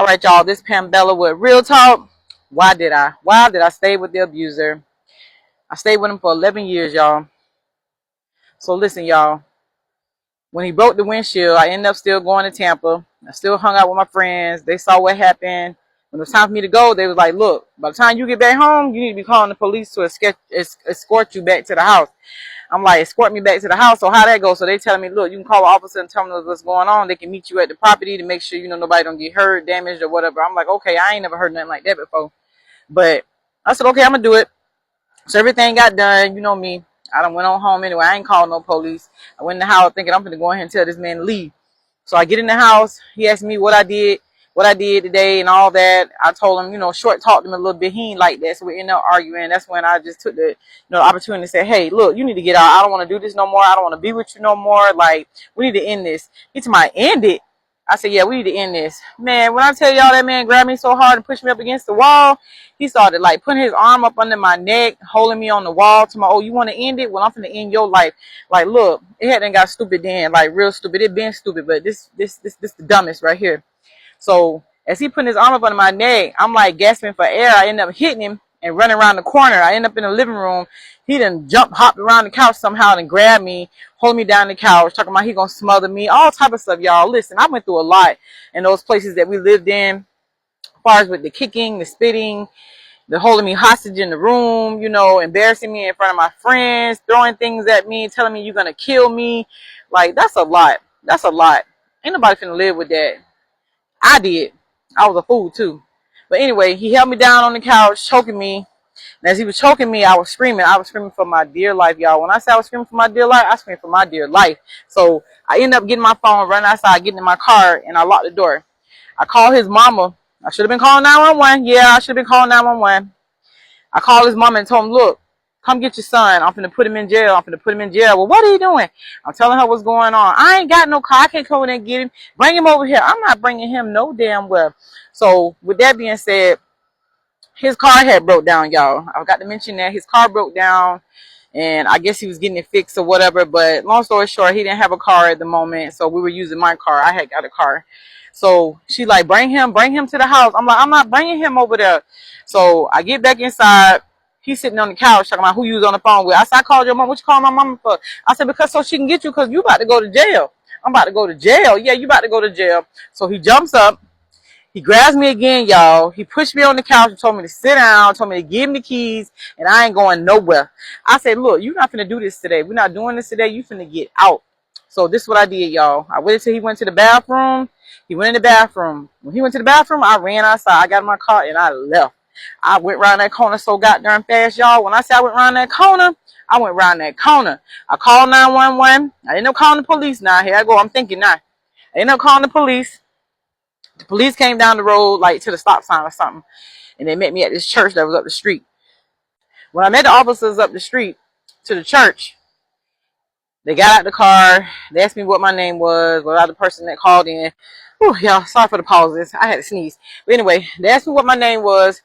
All right, y'all. This Pambella with Real Talk. Why did I? Why did I stay with the abuser? I stayed with him for 11 years, y'all. So listen, y'all. When he broke the windshield, I ended up still going to Tampa. I still hung out with my friends. They saw what happened. When it was time for me to go, they was like, look, by the time you get back home, you need to be calling the police to escort you back to the house. I'm like, escort me back to the house. So how that go? So they telling me, look, you can call an officer and tell them what's going on. They can meet you at the property to make sure, nobody don't get hurt, damaged, or whatever. I'm like, okay, I ain't never heard nothing like that before. But I said, okay, I'm going to do it. So everything got done. You know me. I done went on home anyway. I ain't called no police. I went in the house thinking I'm going to go ahead and tell this man to leave. So I get in the house. He asked me what I did today and all that. I told him, short talked him a little bit. He ain't like that. So we ended up arguing. That's when I just took the, opportunity to say, hey, look, you need to get out. I don't want to do this no more. I don't want to be with you no more. Like, we need to end this. He told me, end it. I said, yeah, we need to end this. Man, when I tell y'all that man grabbed me so hard and pushed me up against the wall, he started like putting his arm up under my neck, holding me on the wall to my, oh, you want to end it? Well, I'm finna end your life. Like, look, it hadn't got stupid then, like real stupid. It been stupid, but this the dumbest right here. So as he putting his arm up under my neck, I'm like gasping for air. I end up hitting him and running around the corner. I end up in the living room. He done hopped around the couch somehow and grabbed me, hold me down the couch, talking about he gonna smother me, all type of stuff, y'all. Listen, I went through a lot in those places that we lived in, as far as with the kicking, the spitting, the holding me hostage in the room, embarrassing me in front of my friends, throwing things at me, telling me you're gonna kill me. Like, that's a lot. That's a lot. Ain't nobody finna live with that. I did. I was a fool too. But anyway, he held me down on the couch, choking me. And as he was choking me, I was screaming. I was screaming for my dear life, y'all. When I say I was screaming for my dear life, I screamed for my dear life. So I ended up getting my phone, running outside, getting in my car, and I locked the door. I called his mama. I should have been calling 911. Yeah, I should have been calling 911. I called his mama and told him, look, come get your son. I'm finna put him in jail. I'm finna put him in jail. Well, what are you doing? I'm telling her what's going on. I ain't got no car. I can't come in and get him. Bring him over here. I'm not bringing him no damn well. So with that being said, his car had broke down, y'all. I forgot to mention that his car broke down, and I guess he was getting it fixed or whatever. But long story short, he didn't have a car at the moment, so we were using my car. I had got a car. So she like, bring him to the house. I'm like, I'm not bringing him over there. So I get back inside. He's sitting on the couch talking about who you was on the phone with. I said, I called your mom. What you call my mama for? I said, because so she can get you, because you about to go to jail. I'm about to go to jail. Yeah, you about to go to jail. So he jumps up. He grabs me again, y'all. He pushed me on the couch and told me to sit down, told me to give him the keys, and I ain't going nowhere. I said, look, you're not finna do this today. We're not doing this today. You finna get out. So this is what I did, y'all. I waited till he went to the bathroom. He went in the bathroom. When he went to the bathroom, I ran outside. I got in my car and I left. I went around that corner so goddamn fast, y'all. When I say I went around that corner, I went around that corner. I called 911. I ended up calling the police now. Here I go. I'm thinking now. I ended up calling the police. The police came down the road, like to the stop sign or something, and they met me at this church that was up the street. When I met the officers up the street to the church, they got out the car. They asked me what my name was, what other person that called in. Whew, y'all, sorry for the pauses. I had to sneeze. But anyway, they asked me what my name was.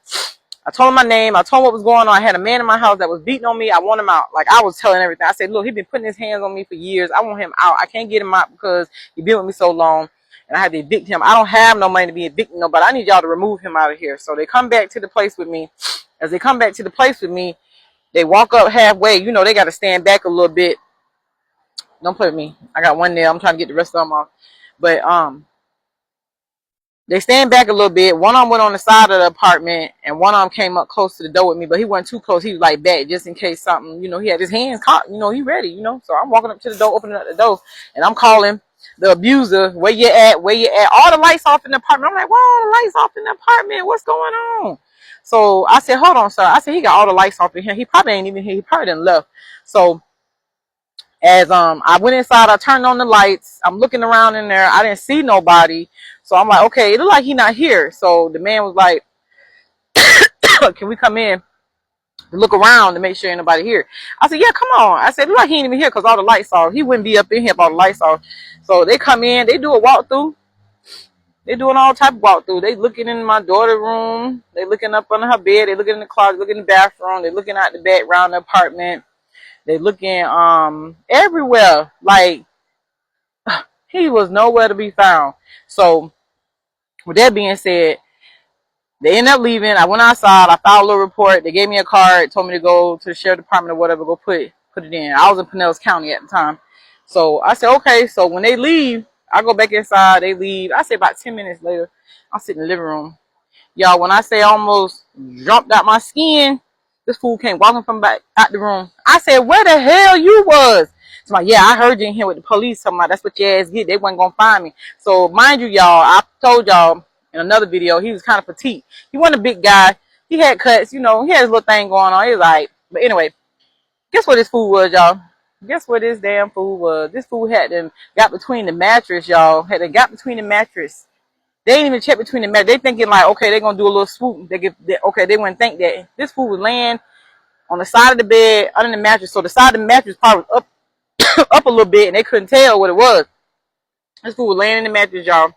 I told them my name. I told them what was going on. I had a man in my house that was beating on me. I want him out. Like, I was telling everything. I said, look, he's been putting his hands on me for years. I want him out. I can't get him out because he's been with me so long. And I had to evict him. I don't have no money to be evicting nobody. I need y'all to remove him out of here. So they come back to the place with me. As they come back to the place with me, they walk up halfway. They got to stand back a little bit. Don't play with me. I got one nail. I'm trying to get the rest of them off. But they stand back a little bit. One of them went on the side of the apartment, and one of them came up close to the door with me, but he wasn't too close. He was like back just in case something, he had his hands caught, he ready, So I'm walking up to the door, opening up the door, and I'm calling the abuser, where you at, where you at? All the lights off in the apartment. I'm like, well, all the lights off in the apartment. What's going on? So I said, hold on, sir. I said, he got all the lights off in here. He probably ain't even here. He probably done left. So as I went inside, I turned on the lights. I'm looking around in there. I didn't see nobody. So I'm like, okay, it look like he not here. So the man was like, can we come in to look around to make sure ain't nobody here? I said, yeah, come on. I said, it look like he ain't even here because all the lights off. He wouldn't be up in here if all the lights off. So they come in. They do a walkthrough. They doing all type of walkthrough. They looking in my daughter's room. They looking up under her bed. They looking in the closet, looking in the bathroom. They looking out the back around the apartment. They looking everywhere. Like, he was nowhere to be found. So With that being said, they ended up leaving. I went outside. I filed a little report. They gave me a card, told me to go to the sheriff department or whatever, go put it in. I was in Pinellas County at the time. So I said, okay. So when they leave, I go back inside. They leave. I say about 10 minutes later, I'm sitting in the living room. Y'all, when I say I almost jumped out my skin, this fool came walking from back out the room. I said, where the hell you was? It's like, yeah, I heard you in here with the police talking about that's what your ass get. They wasn't going to find me. So mind you, y'all, I told y'all in another video, he was kind of petite. He wasn't a big guy. He had cuts, you know, he had his little thing going on. He was like, but anyway, guess what this fool was, y'all? Guess what this damn fool was? This fool had them got between the mattress, y'all. Had them got between the mattress. They didn't even check between the mattress. They thinking like, okay, they're gonna do a little swoop. Okay, they wouldn't think that. This fool was laying on the side of the bed under the mattress. So the side of the mattress probably was up up a little bit, and they couldn't tell what it was. This fool was laying in the mattress, y'all.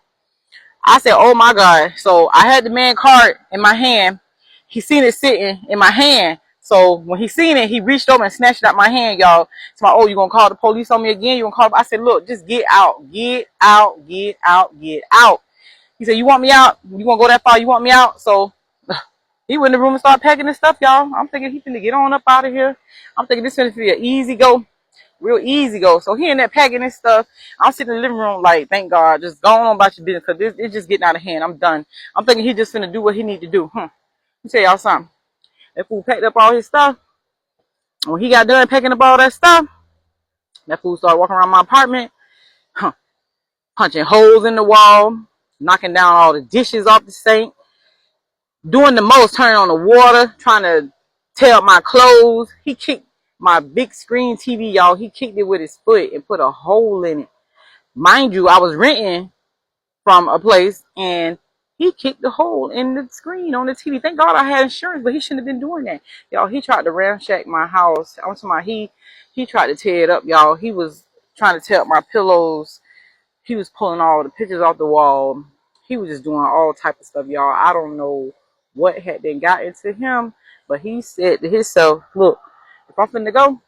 I said, oh my God. So I had the man card in my hand. He seen it sitting in my hand. So when he seen it, he reached over and snatched it out my hand, y'all. It's like, oh, you gonna call the police on me again? You gonna call? I said, look, just get out, get out, get out, get out. He said, you want me out? You gonna go that far? You want me out? So he went in the room and started packing his stuff, y'all. I'm thinking he finna get on up out of here. I'm thinking this finna be an easy go. Real easy go. So he in there packing his stuff. I'm sitting in the living room like, thank God, just going on about your business because it's just getting out of hand. I'm done. I'm thinking he just finna do what he need to do. Let me tell y'all something. That fool packed up all his stuff. When he got done packing up all that stuff, that fool started walking around my apartment, punching holes in the wall, knocking down all the dishes off the sink, doing the most, turning on the water, trying to tear up my clothes. He kicked my big screen TV, y'all. He kicked it with his foot and put a hole in it. Mind you, I was renting from a place and he kicked the hole in the screen on the TV. Thank God I had insurance, but he shouldn't have been doing that. Y'all, he tried to ransack my house. I'm talking about he tried to tear it up, y'all. He was trying to tear up my pillows. He was pulling all the pictures off the wall. He was just doing all type of stuff, y'all. I don't know what had been got into him, but he said to himself, look, if I'm finna go,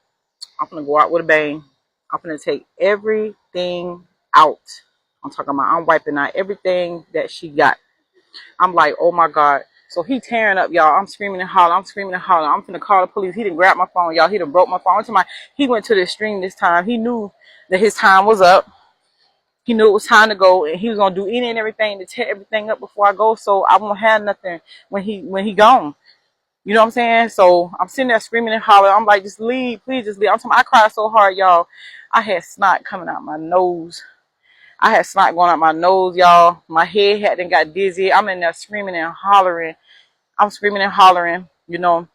I'm finna go out with a bang. I'm finna take everything out. I'm talking about I'm wiping out everything that she got. I'm like, oh my God. So he tearing up, y'all. I'm screaming and hollering. I'm screaming and hollering. I'm finna call the police. He didn't grab my phone, y'all. He done broke my phone. He went to the extreme this time. He knew that his time was up. He knew it was time to go, and he was gonna do any and everything to tear everything up before I go, so I won't have nothing when he gone. You know what I'm saying? So I'm sitting there screaming and hollering. I'm like, just leave, please, just leave. I'm talking, I cried so hard, y'all. I had snot coming out my nose. I had snot going out my nose, y'all. My head hadn't got dizzy. I'm in there screaming and hollering. I'm screaming and hollering. You know,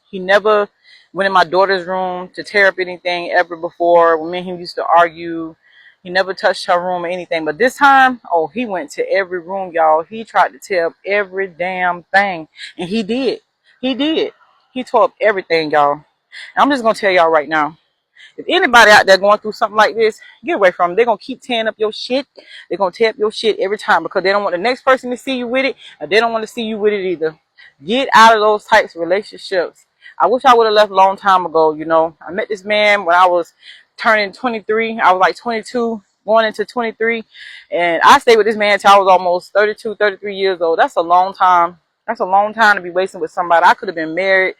he never went in my daughter's room to tear up anything ever before. When me and him used to argue, he never touched her room or anything. But this time, oh, he went to every room, y'all. He tried to tear up every damn thing. And he did. He did. He tore up everything, y'all. And I'm just going to tell y'all right now. If anybody out there going through something like this, get away from them. They're going to keep tearing up your shit. They're going to tear up your shit every time because they don't want the next person to see you with it, and they don't want to see you with it either. Get out of those types of relationships. I wish I would have left a long time ago, you know. I met this man when I was turning 23. I was like 22, going into 23. And I stayed with this man until I was almost 32, 33 years old. That's a long time. That's a long time to be wasting with somebody. I could have been married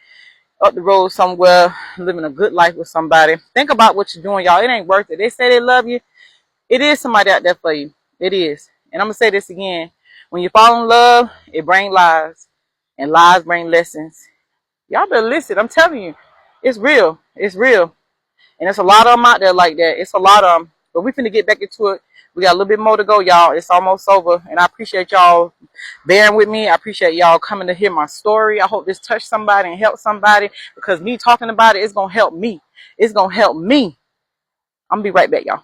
up the road somewhere, living a good life with somebody. Think about what you're doing, y'all. It ain't worth it. They say they love you. It is somebody out there for you. It is. And I'm going to say this again. When you fall in love, it brings lies. And lies bring lessons. Y'all better listen. I'm telling you. It's real. It's real. And there's a lot of them out there like that. It's a lot of them. But we finna get back into it. We got a little bit more to go, y'all. It's almost over. And I appreciate y'all bearing with me. I appreciate y'all coming to hear my story. I hope this touched somebody and helped somebody. Because me talking about it, it's going to help me. It's going to help me. I'm going to be right back, y'all.